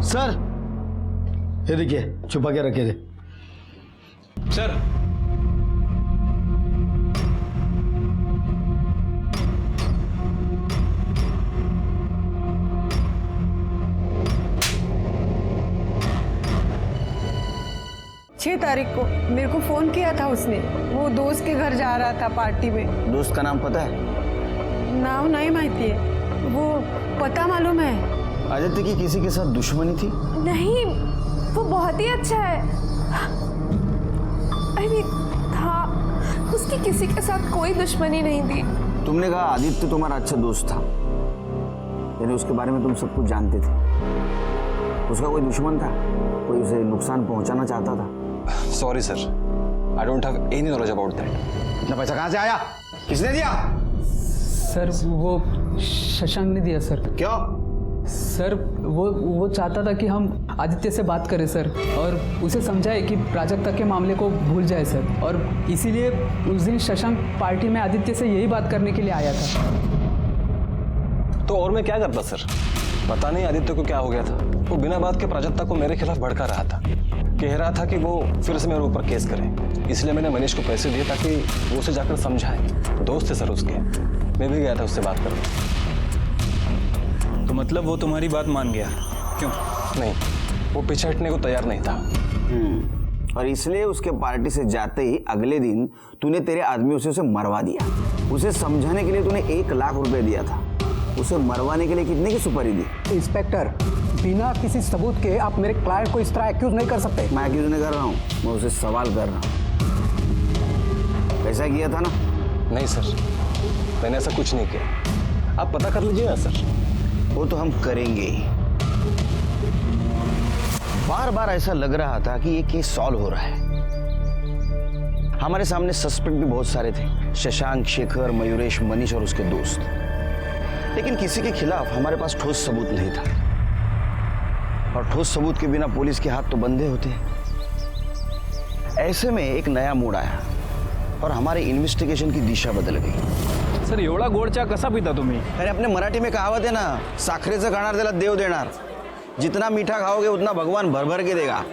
[SPEAKER 14] सर ये देखिए, छुपा के रखे थे।
[SPEAKER 8] सर
[SPEAKER 6] छह तारीख को मेरे को फोन किया था उसने। वो दोस्त के घर जा रहा था पार्टी में।
[SPEAKER 3] दोस्त का नाम पता है?
[SPEAKER 6] नाम नहीं माहिती है, वो पता मालूम है।
[SPEAKER 3] आदित्य की किसी के साथ दुश्मनी थी?
[SPEAKER 10] नहीं, वो बहुत ही अच्छा है। अरे था, उसकी किसी के साथ कोई दुश्मनी नहीं थी।
[SPEAKER 3] तुमने कहा आदित्य तुम्हारा अच्छा दोस्त था, यानी उसके बारे में तुम सब कुछ जानते थे। उसका कोई दुश्मन था? कोई उसे नुकसान पहुंचाना चाहता था?
[SPEAKER 16] Sorry sir, I don't have any knowledge about that.
[SPEAKER 3] इतना पैसा कहाँ से आया? किसने दिया?
[SPEAKER 5] सर वो शशांक ने दिया सर।
[SPEAKER 3] क्यों?
[SPEAKER 5] सर वो चाहता था कि हम आदित्य से बात करें सर, और उसे समझाए कि प्राजक्ता के मामले को भूल जाए सर, और इसीलिए उस दिन शशांक पार्टी में आदित्य से यही बात करने के लिए आया था।
[SPEAKER 16] तो और मैं क्या करता सर? पता नहीं आदित्य को क्या हो गया था। वो बिना बात के प्राजक्ता को मेरे खिलाफ भड़का रहा था, कह रहा था कि वो फिर से मेरे ऊपर केस करे। इसलिए मैंने मनीष को पैसे दिए ताकि वो उसे जाकर समझाए। दोस्त है सर उसके, मैं भी गया था उससे बात करने।
[SPEAKER 8] तो मतलब वो तुम्हारी बात मान गया? क्यों?
[SPEAKER 16] नहीं, वो पीछे हटने को तैयार नहीं था।
[SPEAKER 3] और इसलिए उसके पार्टी से जाते ही अगले दिन तूने तेरे आदमियों से उसे मरवा दिया। उसे समझाने के लिए तूने 1 लाख रुपए दिया था। उसे मरवाने के लिए कितने की सुपारी दी?
[SPEAKER 11] इंस्पेक्टर, बिना किसी सबूत के आप मेरे क्लाइंट को इस तरह एक्यूज नहीं कर सकते।
[SPEAKER 3] मैं एक्यूज नहीं कर रहा हूँ, मैं उसे सवाल कर रहा हूँ। ऐसा किया था ना?
[SPEAKER 16] नहीं सर, मैंने ऐसा कुछ नहीं किया। आप पता कर लीजिए ना सर।
[SPEAKER 3] वो तो हम करेंगे ही। बार बार ऐसा लग रहा था कि ये केस सॉल्व हो रहा है। हमारे सामने सस्पेक्ट भी बहुत सारे थे, शशांक, शेखर, मयूरेश, मनीष और उसके दोस्त। लेकिन किसी के खिलाफ हमारे पास ठोस सबूत नहीं था, और ठोस सबूत के बिना पुलिस के हाथ तो बंधे होते हैं। ऐसे में एक नया मूड आया और हमारे इन्वेस्टिगेशन की दिशा बदल गई।
[SPEAKER 8] सर एवढा गोड चहा कसा पिता तुम्ही?
[SPEAKER 3] अरे अपने मराठी में कहावत है ना, साखरेचं खाणार त्याला देव देणार। जितना मीठा खाओगे उतना भगवान भर भर के देगा।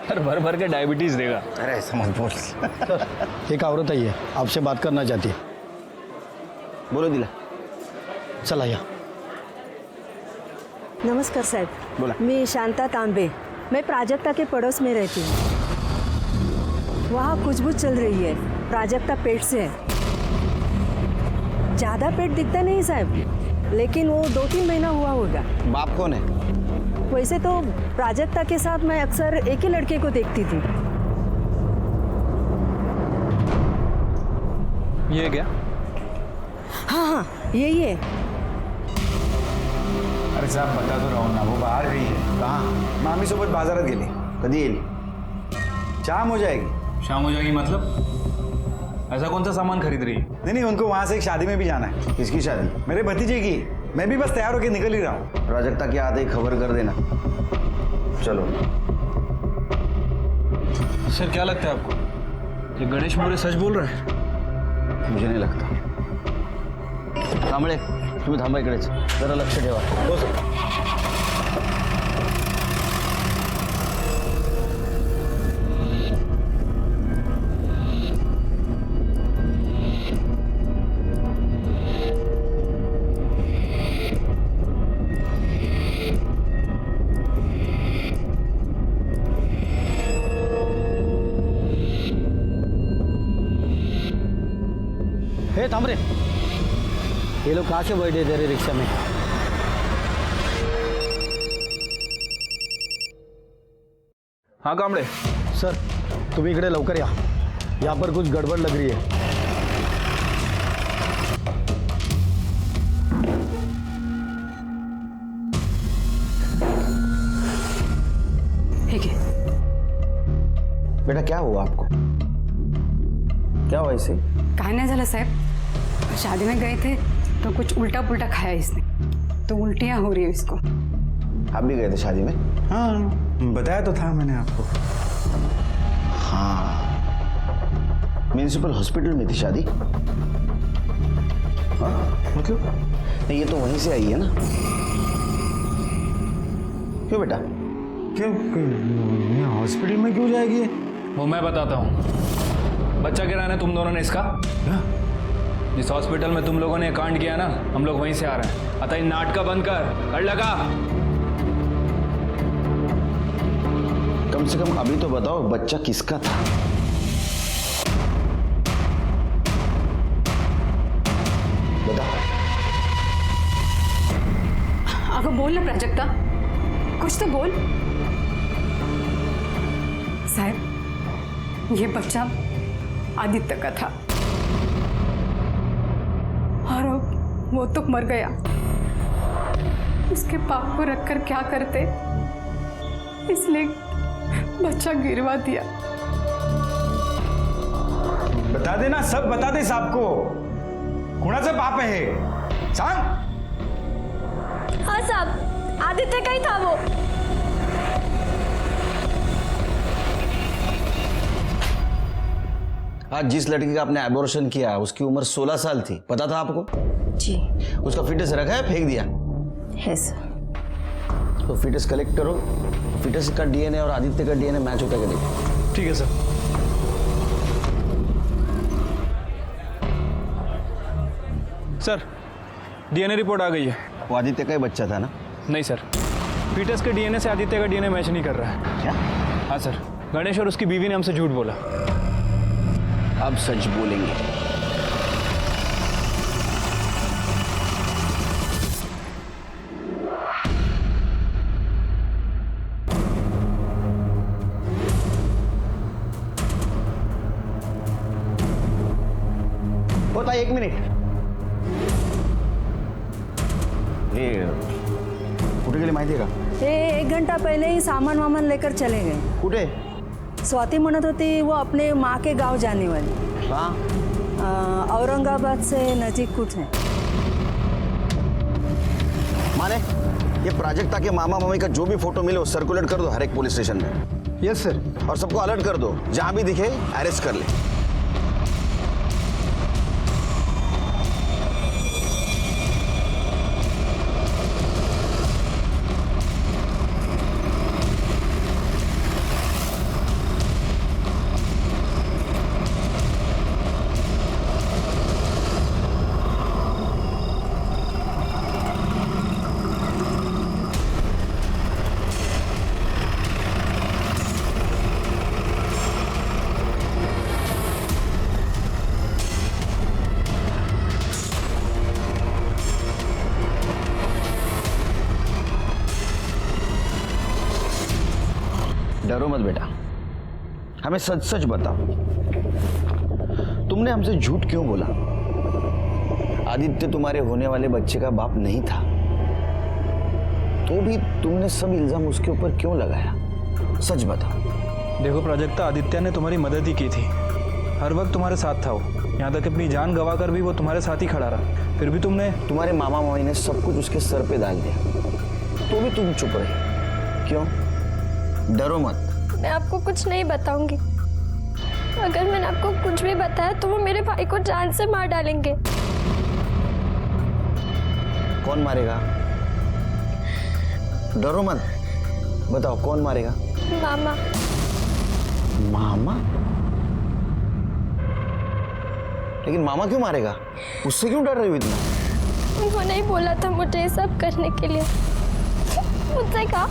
[SPEAKER 8] सर भर भर के डायबिटीज देगा।
[SPEAKER 3] अरे ऐसा मत बोल।
[SPEAKER 14] एक औरत आई है, आपसे बात करना चाहती है।
[SPEAKER 3] बोलो दिला।
[SPEAKER 14] चला या।
[SPEAKER 12] नमस्कार साहब।
[SPEAKER 3] बोला।
[SPEAKER 12] मैं शांता तांबे, मैं प्राजक्ता के पड़ोस में रहती हूँ। वहाँ कुछ चल रही है, प्राजक्ता पेट से है। ज़्यादा पेट दिखता नहीं साहब, लेकिन वो 2-3 महीना हुआ होगा।
[SPEAKER 3] बाप कौन है?
[SPEAKER 12] वैसे तो प्राजक्ता के साथ मैं अक्सर एक ही लड़के को देखती थी।
[SPEAKER 8] ये क्या?
[SPEAKER 12] हाँ यही है।
[SPEAKER 2] अरे साहब बता तो रहा हूँ ना, वो बाहर गई है। कहाँ? मामी सोबत बाजारात गेली।
[SPEAKER 3] कधी येईल?
[SPEAKER 2] शाम हो जाएगी।
[SPEAKER 8] शाम हो जाएगी मतलब? ऐसा कौन सा सामान खरीद रही है?
[SPEAKER 2] नहीं, उनको वहां से एक शादी में भी जाना है।
[SPEAKER 3] किसकी शादी?
[SPEAKER 2] मेरे भतीजे की। मैं भी बस तैयार होकर निकल ही रहा हूँ।
[SPEAKER 3] प्राजक्ता के आते ही खबर कर देना। चलो।
[SPEAKER 8] सर क्या लगता है आपको, ये गणेश मोरे सच बोल रहा है?
[SPEAKER 3] मुझे नहीं लगता। कांबळे, तुम्ही थांबा इकडेच, जरा लक्ष ठेवा। हो सर।
[SPEAKER 11] हे थांब रे, ये लोग कहाँ से बैठे थे रे रिक्शा में?
[SPEAKER 8] हाँ कांबळे.
[SPEAKER 14] सर तुम्ही इकडे लवकर या, यहाँ पर कुछ गड़बड़ लग रही है.
[SPEAKER 6] ठीक है.
[SPEAKER 3] बेटा क्या हुआ आपको? क्या हुआ इसे?
[SPEAKER 6] काय नाही झालं साहब, शादी में गए थे तो कुछ उल्टा पुल्टा खाया इसने, तो उल्टियाँ हो रही है इसको.
[SPEAKER 3] आप भी गए थे शादी में?
[SPEAKER 2] हाँ बताया तो था मैंने आपको.
[SPEAKER 3] हाँ, म्यूनिसिपल हॉस्पिटल में थी शादी. हाँ मतलब नहीं, ये तो वहीं से आई है ना. क्यों बेटा?
[SPEAKER 2] क्यों हॉस्पिटल में क्यों जाएगी?
[SPEAKER 8] वो मैं बताता हूँ. बच्चा गिराना है तुम दोनों ने इसका. जिस हॉस्पिटल में तुम लोगों ने कांड किया ना, हम लोग वहीं से आ रहे हैं. अतः इन नाटक बंद कर लगा.
[SPEAKER 3] कम से कम अभी तो बताओ बच्चा किसका था? बता.
[SPEAKER 6] अगं बोल ना प्राजक्ता, कुछ तो बोल. साहब ये बच्चा आदित्य का था और वो तो मर गया. उसके पाप को रखकर क्या करते, इसलिए बच्चा गिरवा दिया.
[SPEAKER 2] बता देना, सब बता दे साहब को. कुणाचं पाप है हे? सांग.
[SPEAKER 13] हाँ साहब, आदित्य का ही था वो.
[SPEAKER 3] आज जिस लड़की का आपने एबॉर्शन किया उसकी उम्र 16 साल थी, पता था आपको?
[SPEAKER 13] जी.
[SPEAKER 3] उसका फीटस रखा है, फेंक दिया
[SPEAKER 13] है सर.
[SPEAKER 3] तो फीटस कलेक्ट करो. फीटस का डीएनए और आदित्य का डीएनए मैच होता है. देखो.
[SPEAKER 8] ठीक है सर. सर डीएनए रिपोर्ट आ गई है.
[SPEAKER 3] वो आदित्य का ही बच्चा था ना?
[SPEAKER 8] नहीं सर, फीटस के डीएनए से आदित्य का डीएनए मैच नहीं कर रहा है.
[SPEAKER 3] क्या?
[SPEAKER 8] हाँ सर, गणेश और उसकी बीवी ने हमसे झूठ बोला.
[SPEAKER 3] अब सच बोलेंगे. होता 1 मिनिट. हे कुठे गेले माहिती आहे का?
[SPEAKER 12] ते 1 घंटा पहले ही सामान वामान लेकर चले गए.
[SPEAKER 3] कुठे?
[SPEAKER 12] स्वाति म्हणत होती वो अपने माँ के गांव जाने वाली.
[SPEAKER 3] कहाँ?
[SPEAKER 12] औरंगाबाद से नजीक कुछ है.
[SPEAKER 3] माने ये प्राजक्ता के मामा मामी का जो भी फोटो मिले वो सर्कुलेट कर दो हर एक पुलिस स्टेशन में.
[SPEAKER 14] Yes sir.
[SPEAKER 3] और सबको अलर्ट कर दो, जहां भी दिखे अरेस्ट कर ले. डरो मत बेटा, हमें सच सच बताओ. तुमने हमसे झूठ क्यों बोला? आदित्य तुम्हारे होने वाले बच्चे का बाप नहीं था, तो भी तुमने सब इल्जाम उसके ऊपर क्यों लगाया? सच बताओ.
[SPEAKER 8] देखो प्राजक्ता, आदित्य ने तुम्हारी मदद ही की थी. हर वक्त तुम्हारे साथ था वो. यहाँ तक अपनी जान गवा कर भी वो तुम्हारे साथ ही खड़ा रहा. फिर भी तुमने,
[SPEAKER 3] तुम्हारे मामा मामी ने सब कुछ उसके सर पे डाल दिया, तो भी तुम चुप रहे. क्यों? डरो मत.
[SPEAKER 13] मैं आपको कुछ नहीं बताऊंगी. अगर मैंने आपको कुछ भी बताया तो वो मेरे भाई को जान से मार डालेंगे.
[SPEAKER 3] कौन मारेगा? डरो मत, बताओ कौन मारेगा?
[SPEAKER 13] मामा.
[SPEAKER 3] मामा? लेकिन मामा क्यों मारेगा? उससे क्यों डर रही हो इतना?
[SPEAKER 13] वो नहीं बोला था मुझे ये सब करने के लिए. मुझसे कहा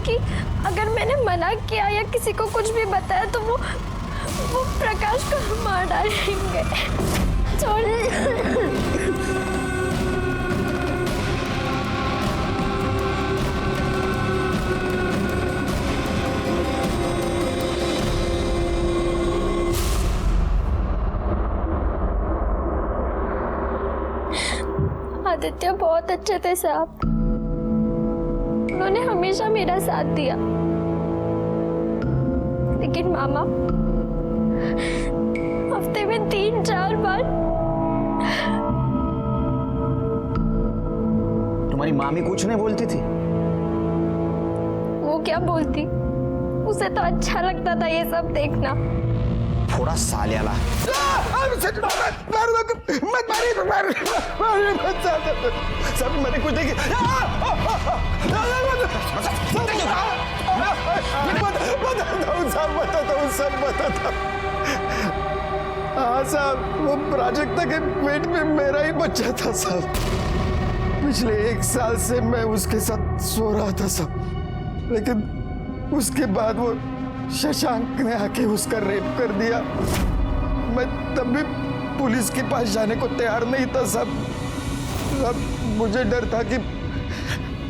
[SPEAKER 13] कि अगर मैंने मना किया या किसी को कुछ भी बताया तो वो प्रकाश को मार डालेंगे. छोड़. आदित्य बहुत अच्छे थे साहब, उन्होंने हमेशा मेरा साथ दिया। लेकिन मामा हफ्ते में 3-4 बार।
[SPEAKER 3] तुम्हारी मामी कुछ नहीं बोलती थी?
[SPEAKER 13] वो क्या बोलती, उसे तो अच्छा लगता था ये सब देखना।
[SPEAKER 3] थोड़ा साल्याला सब मैंने कुछ देखी। सब बताता। हाँ साहब, वो प्राजक्ता के पेट में मेरा ही बच्चा था साहब। पिछले 1 साल से मैं उसके साथ सो रहा था साहब, लेकिन उसके बाद वो शशांक ने आके उसका रेप कर दिया। मैं तब भी पुलिस के पास जाने को तैयार नहीं था साहब। मुझे डर था कि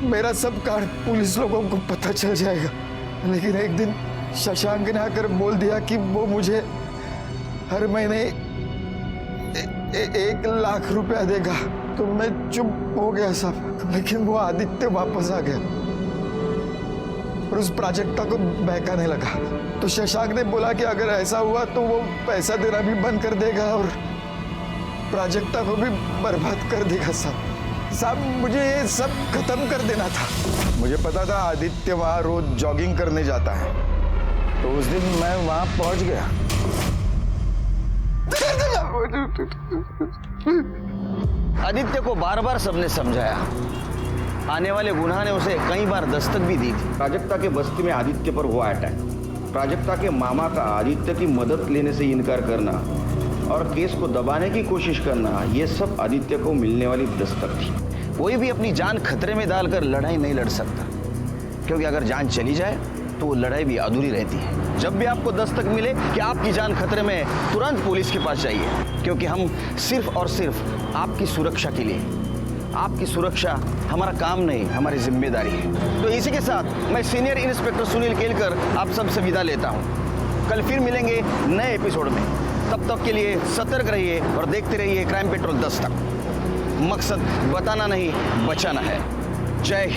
[SPEAKER 3] मेरा सब कांड पुलिस लोगों को पता चल जाएगा। लेकिन एक दिन शशांक ने आकर बोल दिया कि वो मुझे हर महीने 1 लाख रुपया देगा। तो मैं चुप हो गया साहब, लेकिन वो आदित्य वापस आ गया और उस प्राजक्ता को बहकाने लगा। तो शशांक ने बोला कि अगर ऐसा हुआ तो वो पैसा देना भी बंद कर देगा और प्राजक्ता को भी बर्बाद कर देगा साहब। मुझे ये सब खत्म कर देना था। मुझे पता था आदित्य वहां रोज जॉगिंग करने जाता है, तो उस दिन मैं वहां पहुंच गया। आदित्य को बार बार सबने समझाया, आने वाले गुनाह ने उसे कई बार दस्तक भी दी थी। प्राजक्ता के बस्ती में आदित्य पर हुआ अटैक, प्राजक्ता के मामा का आदित्य की मदद लेने से इनकार करना और केस को दबाने की कोशिश करना, ये सब आदित्य को मिलने वाली दस्तक थी। कोई भी अपनी जान खतरे में डालकर लड़ाई नहीं लड़ सकता, क्योंकि अगर जान चली जाए तो वो लड़ाई भी अधूरी रहती है। जब भी आपको दस्तक मिले कि आपकी जान खतरे में, तुरंत पुलिस के पास जाइए, क्योंकि हम सिर्फ और सिर्फ आपकी सुरक्षा के लिए, आपकी सुरक्षा हमारा काम नहीं, हमारी जिम्मेदारी है। तो इसी के साथ मैं सीनियर इंस्पेक्टर सुनील केलकर आप सबसे विदा लेता हूँ। कल फिर मिलेंगे नए एपिसोड में। तब तक के लिए सतर्क रहिए और देखते रहिए क्राइम पेट्रोल दस्तक। मकसद बताना नहीं, बचाना है। जय हिंद।